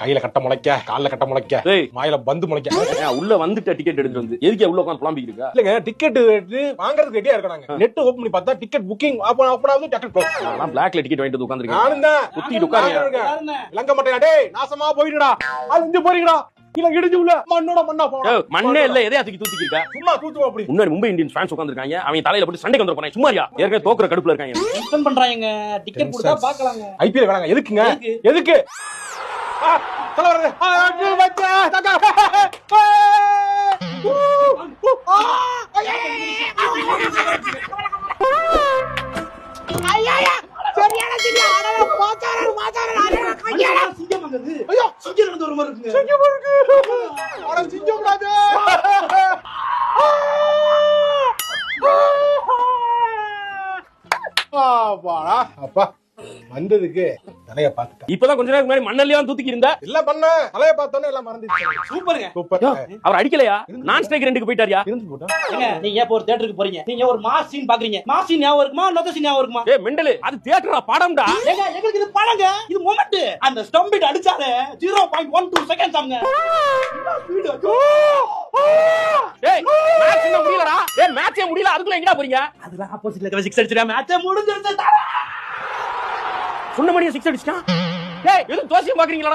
கையில கட்ட முளைக்க, கால்ல கட்ட முளைக்க, வாயில பந்து முளைக்க. உள்ள வந்துட்ட டிக்கெட் எடுத்து வந்து எதுக்கு உள்ள உட்கார்ந்து புலம்பிட்டு இருக்கா? இல்லங்க, டிக்கெட் வாங்குறதுக்கு ரெடியா இருக்கறாங்க. நெட் ஓபன் பண்ணி பார்த்தா டிக்கெட் புக்கிங் அப்பனாவது டிக்கெட் க்ளோஸ். நான் பிளாக்ல டிக்கெட் வாங்கிட்டு உட்கார்ந்திருக்கேன். நானும் தான் குத்திட்டு உட்காருங்க. லங்க மாட்டேடா டேய், நாசமா போயிடுடா. அது இங்க போறீங்கடா. கீழ இடிஞ்சு உள்ள மண்ணோட மண்ணா போடா. மண்ணே இல்ல, எதையா தூக்கி தூக்கிட்டு இருக்கா? சும்மா தூத்துவா அப்படி. முன்னாடி மும்பை இந்தியன்ஸ் ஃபேன்ஸ் உட்கார்ந்திருக்காங்க. அவங்க தலையில போட்டு சண்டைக்கு வந்து போறாங்க. சும்மாரியா? ஏற்கனவே தோக்குற கடுப்புல இருக்காங்க. டென்ஷன் பண்றாங்க. டிக்கெட் கொடுத்தா பார்க்கலாங்க. ஐபிஎல் வேணாங்க. எதுக்குங்க? எதுக்கு? தல வரது. அடி வச்சா தக்கா. ஐயா சரியான சரியா அடல போச்சாரா மாச்சாரா கையாடா சிங்கம் வந்தது. ஐயோ சிங்கம் நடந்து ஒரு மாதிரி இருக்குங்க. சிங்கம் இருக்கு. அட சிங்கம் ராஜா. வாடா அப்பா வந்ததுக்கு தலைய பாத்துட்டேன். இப்பதான் கொஞ்ச நேரம் முன்னாடி மண்ணல்லையா தூக்கி இருந்தா இல்ல பண்ண தலைய பார்த்தோன்னே எல்லாம் மறந்துச்சு. சூப்பருங்க. சூப்பர். அவர் அடிக்கலையா? நான் ஸ்ட்ரைக் 2க்கு போயிட்டாரியா? இருந்து போட்டா. ஏங்க நீங்க இப்ப ஒரு தியேட்டருக்கு போறீங்க. நீங்க ஒரு மாஸ் சீன் பாக்குறீங்க. மாஸ் சீன் ஞாபகம் இருக்குமா? நொத்த சீன் ஞாபகம் இருக்குமா? ஏய் மெண்டல், அது தியேட்டரா படம்டா. ஏங்க எங்களுக்கு இது படங்க. இது மொமெண்ட். அந்த ஸ்டம்ப் பீட் அடிச்சாலே 0.12 செகண்ட்ஸ் ஆங்க. ஏய் மேட்ச் என்ன முடியலடா? ஏய் மேட்சே முடியல, அதுக்குள்ள எங்கடா போறீங்க? அதுல ஆப்போசிட்ல இருக்க 6 அடிச்சா மேட்ச் முடிஞ்சிருச்சு. சொன்ன மணியா 6 அடிச்சான். ஏய் எது தோசியம் பாக்குறீங்களா?